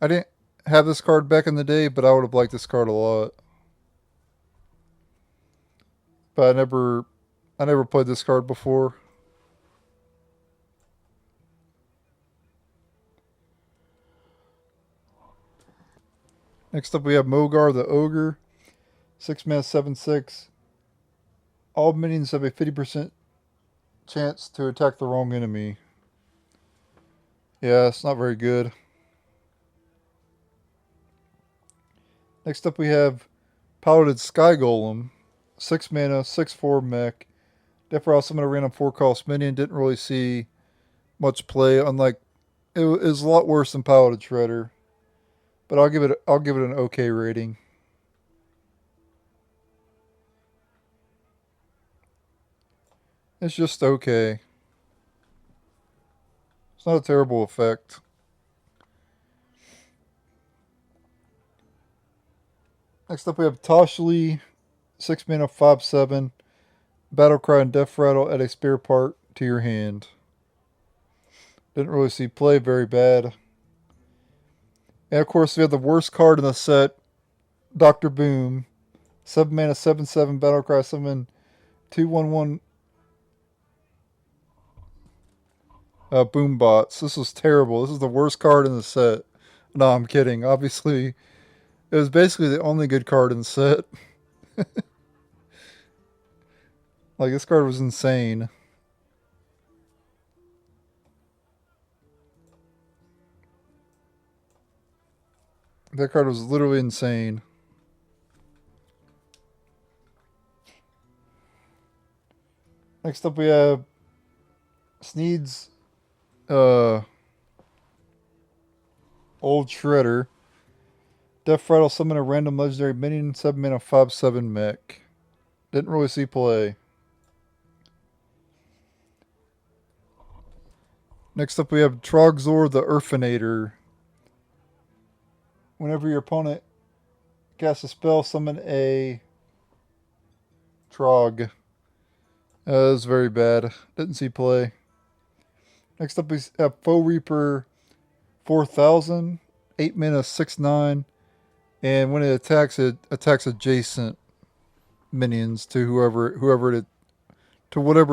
I didn't have this card back in the day, but I would have liked this card a lot. But I never played this card before. Next up, we have Mogar the Ogre. 6 mana, 7/6. All minions have a 50% chance to attack the wrong enemy. Yeah, it's not very good. Next up, we have Piloted Sky Golem. 6 mana, 6/4 mech. Therefore, also summon a random 4-cost minion. Didn't really see much play. Unlike, it was a lot worse than Piloted Shredder. But I'll give it an okay rating. It's just okay. It's not a terrible effect. Next up we have Toshli, 6 mana, 5/7. Battlecry and Death Rattle, add a spare part to your hand. Didn't really see play, very bad. And of course we have the worst card in the set, Dr. Boom. 7 mana, 7/7. Battlecry, summon 2/1/1 Boombots. This was terrible. This is the worst card in the set. No, I'm kidding. Obviously, it was basically the only good card in the set. Like, this card was insane. That card was literally insane. Next up we have Sneed's Old Shredder. Death Rattle, summon a random legendary minion, 7 mana, 5/7 mech. Didn't really see play. Next up we have Trogzor the Urfinator. Whenever your opponent casts a spell, summon a Trog. That was very bad. Didn't see play. Next up we have Foe Reaper 4000. 8 mana, 6/9. And when it attacks adjacent minions to whatever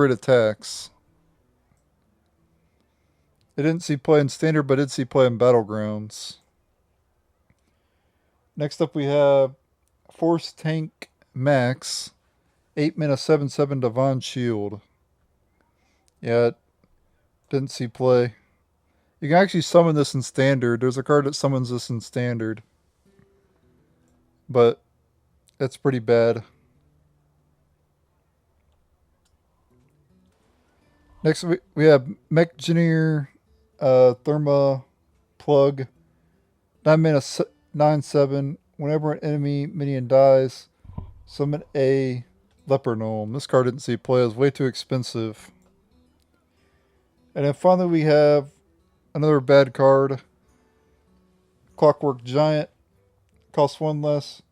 it attacks. It didn't see play in Standard, but it did see play in Battlegrounds. Next up we have Force Tank Max. 8 mana, 7/7 Divine Shield. Yeah, didn't see play. You can actually summon this in Standard. There's a card that summons this in Standard. But it's pretty bad. Next we have Mechgineer Therma Plug. 9 mana, 9/7. Whenever an enemy minion dies, summon a Leper Gnome. This card didn't see play. It was way too expensive. And then finally we have another bad card. Clockwork Giant. Costs 1 less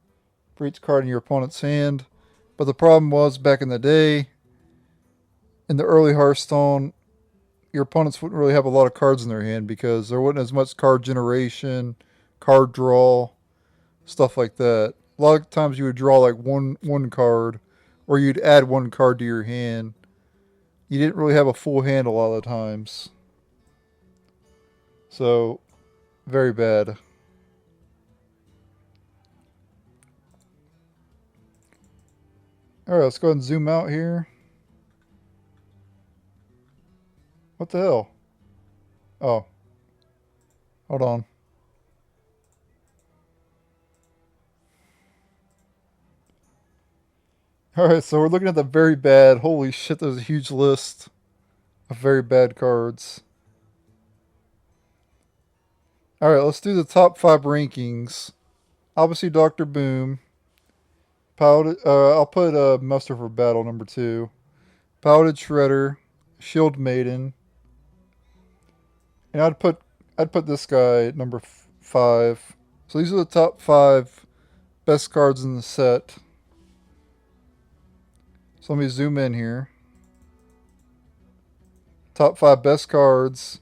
for each card in your opponent's hand. But the problem was, back in the day, in the early Hearthstone, your opponents wouldn't really have a lot of cards in their hand because there wasn't as much card generation, card draw, stuff like that. A lot of times you would draw like one card, or you'd add one card to your hand. You didn't really have a full hand a lot of the times. So, very bad. Alright, let's go ahead and zoom out here. What the hell? Oh. Hold on. Alright, so we're looking at the very bad. Holy shit, there's a huge list of very bad cards. Alright, let's do the top 5 rankings. Obviously, Dr. Boom. I'll put Muster for Battle number 2. Piloted Shredder. Shield Maiden. And I'd put this guy at number 5. So these are the top 5 best cards in the set. So let me zoom in here. Top 5 best cards.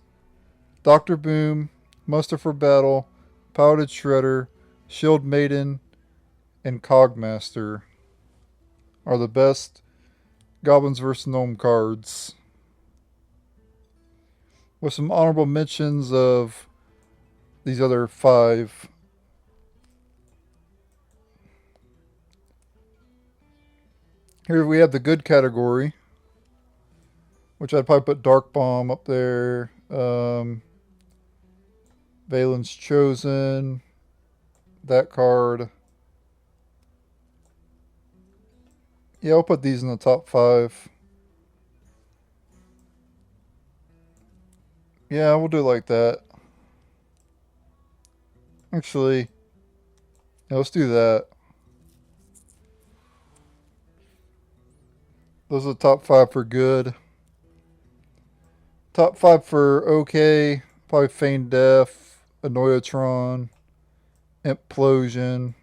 Dr. Boom, Muster for Battle, Piloted Shredder, Shield Maiden, and Cogmaster are the best Goblins vs Gnome cards. With some honorable mentions of these other 5. Here we have the good category, which I'd probably put Dark Bomb up there. Valen's Chosen, that card. Yeah, I'll put these in the top 5. Yeah, we'll do it like that. Actually, yeah, let's do that. Those are the top 5 for good. Top 5 for okay. Probably Feign Death, Annoyatron, Implosion.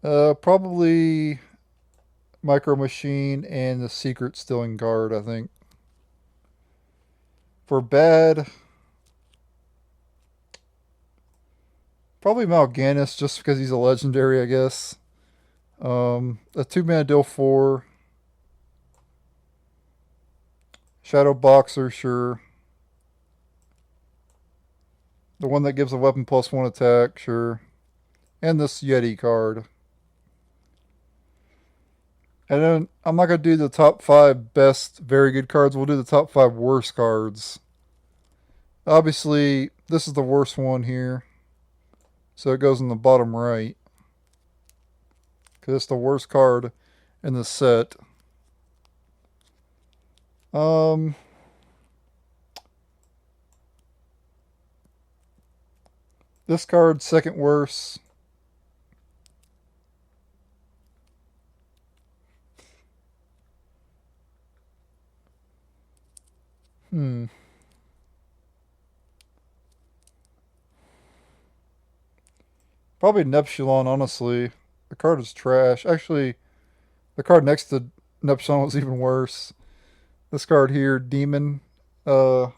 Probably Micro Machine and the Secret Stealing Guard, I think. For bad, probably Mal'Ganis, just because he's a legendary, I guess. A 2-mana deal 4. Shadow Boxer, sure. The one that gives a weapon +1 attack, sure. And this Yeti card. And then I'm not going to do the top 5 best very good cards. We'll do the top 5 worst cards. Obviously, this is the worst one here. So it goes in the bottom right. Because it's the worst card in the set. This card, second worst. Probably Neptulon, honestly. The card is trash. Actually, the card next to Neptulon was even worse. This card here, Demon Heart.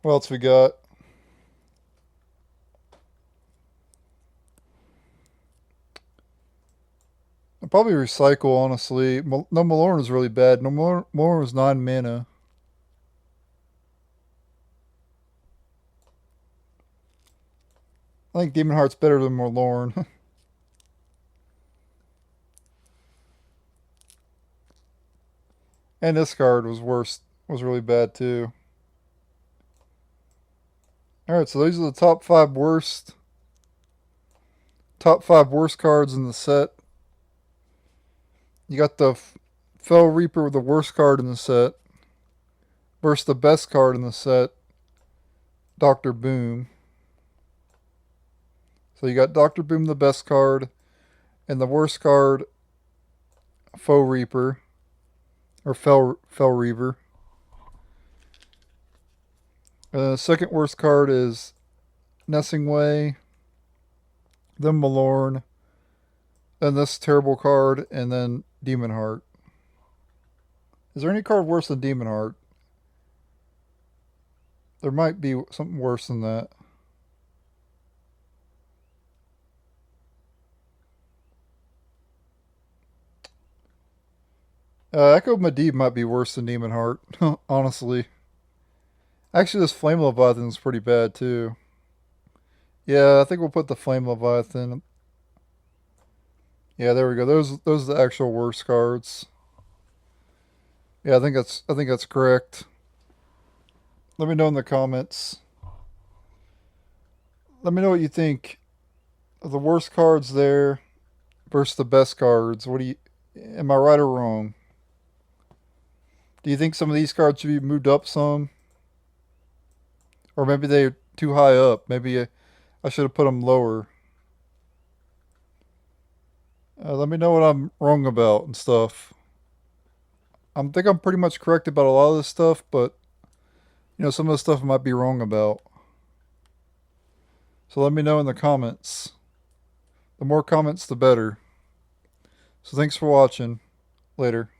What else we got? I'll probably recycle, honestly. No, Malorn is really bad. No, Malorn was 9 mana. I think Demon Heart's better than Malorn. And this card was worse. Was really bad too. Alright, so these are the top 5 worst. Top 5 worst cards in the set. You got the Fell Reaper with the worst card in the set. Versus the best card in the set. Dr. Boom. So you got Dr. Boom, the best card. And the worst card, Faux Reaper. Or Fell Reaver. The second worst card is Nessingway. Then Malorn. Then this terrible card. And then Demon Heart. Is there any card worse than Demon Heart? There might be something worse than that. Echo Medivh might be worse than Demon Heart, honestly. Actually, this Flame Leviathan is pretty bad, too. Yeah, I think we'll put the Flame Leviathan. Yeah, there we go. Those are the actual worst cards. Yeah, I think that's correct. Let me know in the comments. Let me know what you think of the worst cards there versus the best cards. Am I right or wrong? Do you think some of these cards should be moved up some? Or maybe they're too high up. Maybe I should have put them lower. Let me know what I'm wrong about and stuff. I think I'm pretty much correct about a lot of this stuff, but You know, some of the stuff I might be wrong about. So let me know in the comments. The more comments, the better. So thanks for watching. Later.